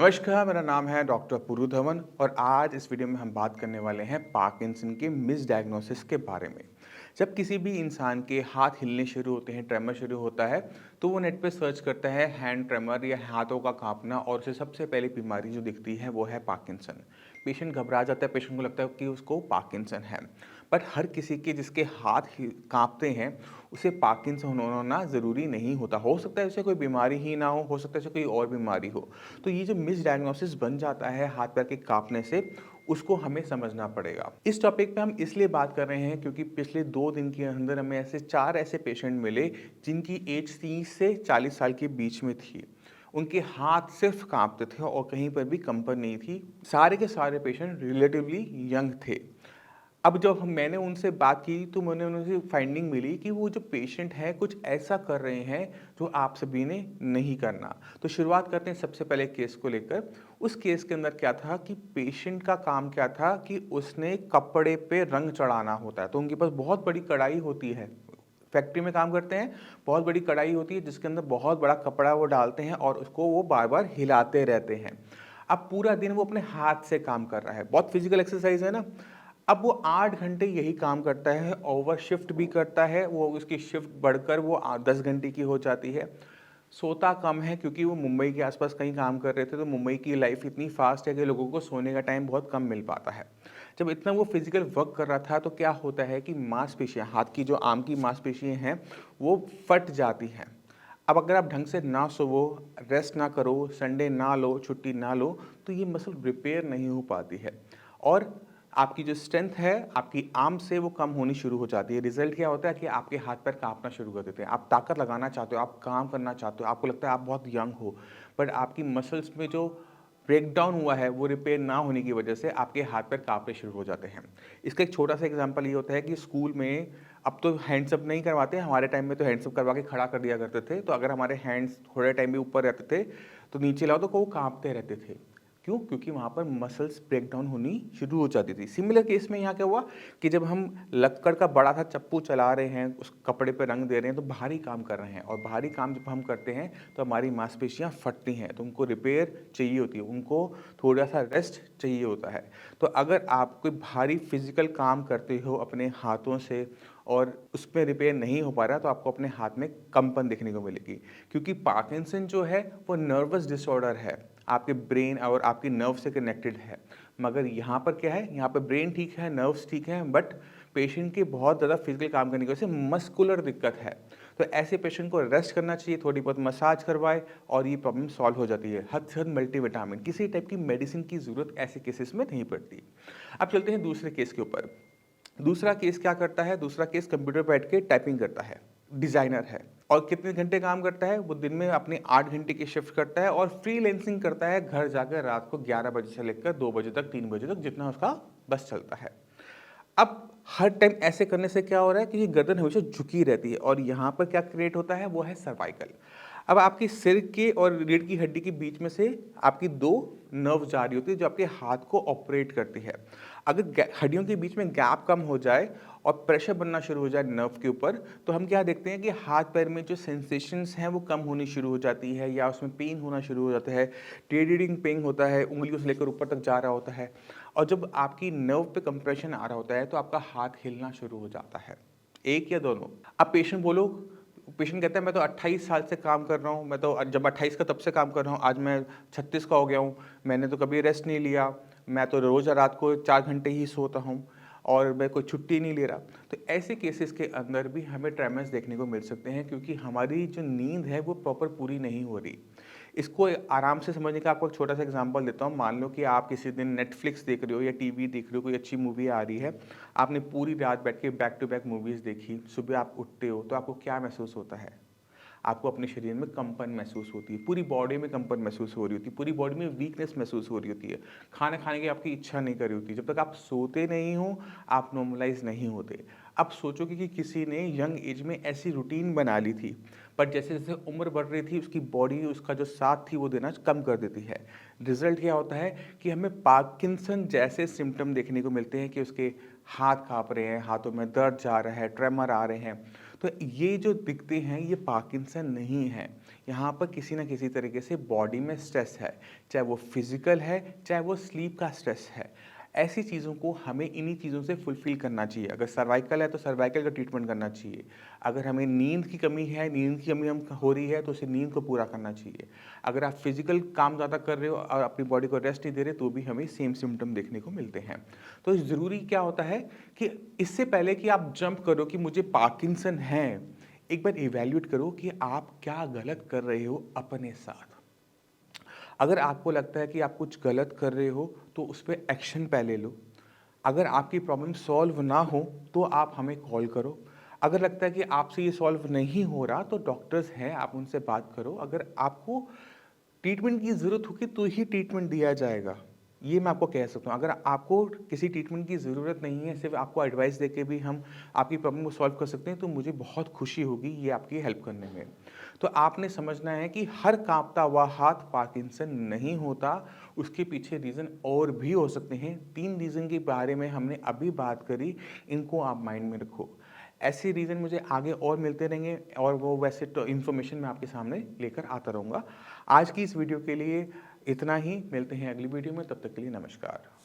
नमस्कार, मेरा नाम है डॉक्टर पुरु धवन और आज इस वीडियो में हम बात करने वाले हैं पार्किंसन के मिसडायग्नोसिस के बारे में। जब किसी भी इंसान के हाथ हिलने शुरू होते हैं, ट्रेमर शुरू होता है, तो वो नेट पे सर्च करता है हैंड ट्रेमर या हाथों का कांपना और उसे सबसे पहली बीमारी जो दिखती है वो है पार्किंसन। पेशेंट घबरा जाता है, पेशेंट को लगता है कि उसको पार्किंसन है। बट हर किसी के जिसके हाथ कांपते हैं उसे पार्किंसन होना ज़रूरी नहीं होता। हो सकता है उसे कोई बीमारी ही ना हो सकता है उसे कोई और बीमारी हो। तो ये जो मिसडायग्नोसिस बन जाता है हाथ पैर के कांपने से, उसको हमें समझना पड़ेगा। इस टॉपिक पे हम इसलिए बात कर रहे हैं क्योंकि पिछले 2 दिन के अंदर हमें ऐसे 4 ऐसे पेशेंट मिले जिनकी एज 30 से 40 साल के बीच में थी। उनके हाथ सिर्फ कांपते थे और कहीं पर भी कंपन नहीं थी। सारे के सारे पेशेंट रिलेटिवली यंग थे। अब जब मैंने उनसे बात की तो मैंने उनसे फाइंडिंग मिली कि वो जो पेशेंट हैं कुछ ऐसा कर रहे हैं जो आप सभी ने नहीं करना। तो शुरुआत करते हैं सबसे पहले केस को लेकर। उस केस के अंदर क्या था कि पेशेंट का काम क्या था कि उसने कपड़े पे रंग चढ़ाना होता है। तो उनके पास बहुत बड़ी कढ़ाई होती है, फैक्ट्री में काम करते हैं, बहुत बड़ी कढ़ाई होती है जिसके अंदर बहुत बड़ा कपड़ा वो डालते हैं और उसको वो बार बार हिलाते रहते हैं। अब पूरा दिन वो अपने हाथ से काम कर रहा है, बहुत फिजिकल एक्सरसाइज है ना। अब वो 8 घंटे यही काम करता है, ओवर शिफ्ट भी करता है, वो उसकी शिफ्ट बढ़कर वो 10 घंटे की हो जाती है। सोता कम है क्योंकि वो मुंबई के आसपास कहीं काम कर रहे थे, तो मुंबई की लाइफ इतनी फास्ट है कि लोगों को सोने का टाइम बहुत कम मिल पाता है। जब इतना वो फिजिकल वर्क कर रहा था तो क्या होता है कि मांसपेशियाँ, हाथ की जो आर्म की मांसपेशियाँ हैं वो फट जाती हैं। अब अगर आप ढंग से ना सोवो, रेस्ट ना करो, संडे ना लो, छुट्टी ना लो, तो ये मसल रिपेयर नहीं हो पाती है और आपकी जो स्ट्रेंथ है आपकी आर्म से वो कम होनी शुरू हो जाती है। रिजल्ट क्या होता है कि आपके हाथ पैर कांपना शुरू कर देते हैं। आप ताकत लगाना चाहते हो, आप काम करना चाहते हो, आपको लगता है आप बहुत यंग हो, बट आपकी मसल्स में जो ब्रेकडाउन हुआ है वो रिपेयर ना होने की वजह से आपके हाथ पैर कांपने शुरू हो जाते हैं। इसका एक छोटा सा एग्जांपल ये होता है कि स्कूल में अब तो हैंड्सअप नहीं करवाते, हमारे टाइम में तो हैंड्सअप करवा के खड़ा कर दिया करते थे। तो अगर हमारे हैंड्स थोड़े टाइम भी ऊपर रहते थे तो नीचे लाओ तो वो कांपते रहते थे। क्यों? क्योंकि वहाँ पर मसल्स ब्रेकडाउन होनी शुरू हो जाती थी। सिमिलर केस में यहाँ क्या हुआ कि जब हम लक्कड़ का बड़ा सा चप्पू चला रहे हैं, उस कपड़े पे रंग दे रहे हैं, तो भारी काम कर रहे हैं और भारी काम जब हम करते हैं तो हमारी मांसपेशियाँ फटती हैं, तो उनको रिपेयर चाहिए होती है, उनको थोड़ा सा रेस्ट चाहिए होता है। तो अगर आप कोई भारी फिजिकल काम करते हो अपने हाथों से और उसमें रिपेयर नहीं हो पा रहा तो आपको अपने हाथ में कंपन देखने को मिलेगी, क्योंकि पार्किंसन जो है वो नर्वस डिसऑर्डर है, आपके ब्रेन और आपकी नर्व से कनेक्टेड है। मगर यहाँ पर क्या है, यहाँ पर ब्रेन ठीक है, नर्व्स ठीक हैं, बट पेशेंट की बहुत ज़्यादा फिजिकल काम करने की वजह से मस्कुलर दिक्कत है। तो ऐसे पेशेंट को रेस्ट करना चाहिए, थोड़ी बहुत मसाज करवाए और ये प्रॉब्लम सॉल्व हो जाती है। हद से हद मल्टीविटामिन, किसी टाइप की मेडिसिन की ज़रूरत ऐसे केसेस में नहीं पड़ती। अब चलते हैं दूसरे केस के ऊपर। दूसरा केस क्या करता है? दूसरा केस कंप्यूटर पे बैठ के टाइपिंग करता है, डिज़ाइनर है और कितने घंटे काम करता है? वो दिन में अपनी 8 घंटे की शिफ्ट करता है और फ्रीलांसिंग करता है घर जाकर रात को 11 बजे से लेकर 2 बजे तक, 3 बजे तक, जितना उसका बस चलता है। अब हर टाइम ऐसे करने से क्या हो रहा है कि ये गर्दन हमेशा झुकी रहती है और यहाँ पर क्या क्रिएट होता है, वो है सर्वाइकल। अब आपकी सिर के और रीढ़ की हड्डी के बीच में से आपकी 2 नर्व जा रही होती है जो आपके हाथ को ऑपरेट करती है। अगर हड्डियों के बीच में गैप कम हो जाए और प्रेशर बनना शुरू हो जाए नर्व के ऊपर, तो हम क्या देखते हैं कि हाथ पैर में जो सेंसेशंस हैं वो कम होनी शुरू हो जाती है या उसमें पेन होना शुरू हो जाता है, टेडिंग पेन होता है, उंगलियों से लेकर ऊपर तक जा रहा होता है। और जब आपकी नर्व पे कंप्रेशन आ रहा होता है तो आपका हाथ हिलना शुरू हो जाता है, एक या दोनों। अब पेशेंट कहता है मैं तो 28 साल से काम कर रहा हूँ, मैं तो जब 28 का तब से काम कर रहा हूँ, आज मैं 36 का हो गया हूँ, मैंने तो कभी रेस्ट नहीं लिया, मैं तो रोज़ रात को 4 घंटे ही सोता हूँ और मैं कोई छुट्टी नहीं ले रहा। तो ऐसे केसेस के अंदर भी हमें ट्रेमर्स देखने को मिल सकते हैं क्योंकि हमारी जो नींद है वो प्रॉपर पूरी नहीं हो रही। इसको आराम से समझने का आपको एक छोटा सा एग्जांपल देता हूँ। मान लो कि आप किसी दिन नेटफ्लिक्स देख रहे हो या टीवी देख रहे हो, कोई अच्छी मूवी आ रही है, आपने पूरी रात बैठ के बैक टू बैक मूवीज़ देखी, सुबह आप उठते हो तो आपको क्या महसूस होता है? आपको अपने शरीर में कंपन महसूस होती है, पूरी बॉडी में कंपन महसूस हो रही होती है, पूरी बॉडी में वीकनेस महसूस हो रही होती है, खाना खाने की आपकी इच्छा नहीं कर रही होती। जब तक आप सोते नहीं हो आप नॉर्मलाइज नहीं होते। अब सोचो कि किसी ने यंग एज में ऐसी रूटीन बना ली थी, पर जैसे जैसे उम्र बढ़ रही थी उसकी बॉडी उसका जो साथ थी वो देना कम कर देती है। रिजल्ट क्या होता है कि हमें पार्किंसन जैसे सिम्टम देखने को मिलते हैं कि उसके हाथ काँप रहे हैं, हाथों में दर्द जा रहा है, ट्रेमर आ रहे हैं। तो ये जो दिखते हैं ये पार्किंसन नहीं है, यहाँ पर किसी न किसी तरीके से बॉडी में स्ट्रेस है, चाहे वो फिज़िकल है, चाहे वो स्लीप का स्ट्रेस है। ऐसी चीज़ों को हमें इन्हीं चीज़ों से फुलफ़िल करना चाहिए। अगर सर्वाइकल है तो सर्वाइकल का ट्रीटमेंट करना चाहिए। अगर हमें नींद की कमी है, नींद की कमी हम हो रही है तो उसे नींद को पूरा करना चाहिए। अगर आप फिज़िकल काम ज़्यादा कर रहे हो और अपनी बॉडी को रेस्ट नहीं दे रहे तो भी हमें सेम सिम्पटम देखने को मिलते हैं। तो ज़रूरी क्या होता है कि इससे पहले कि आप जंप करो कि मुझे पार्किंसन है, एक बार इवैल्यूएट करो कि आप क्या गलत कर रहे हो अपने साथ। अगर आपको लगता है कि आप कुछ गलत कर रहे हो तो उस पे एक्शन पहले लो। अगर आपकी प्रॉब्लम सॉल्व ना हो तो आप हमें कॉल करो। अगर लगता है कि आपसे ये सॉल्व नहीं हो रहा तो डॉक्टर्स हैं, आप उनसे बात करो। अगर आपको ट्रीटमेंट की ज़रूरत होगी तो ही ट्रीटमेंट दिया जाएगा। ये मैं आपको कह सकता हूँ। अगर आपको किसी ट्रीटमेंट की ज़रूरत नहीं है, सिर्फ़ आपको एडवाइस देके भी हम आपकी प्रॉब्लम को सॉल्व कर सकते हैं, तो मुझे बहुत खुशी होगी ये आपकी हेल्प करने में। तो आपने समझना है कि हर काँपता हुआ हाथ पार्किंसन नहीं होता, उसके पीछे रीज़न और भी हो सकते हैं। 3 रीज़न के बारे में हमने अभी बात करी, इनको आप माइंड में रखो। ऐसे रीज़न मुझे आगे और मिलते रहेंगे और वो वैसे तो इन्फॉर्मेशन मैं आपके सामने लेकर आता रहूँगा। आज की इस वीडियो के लिए इतना ही, मिलते हैं अगली वीडियो में, तब तक के लिए नमस्कार।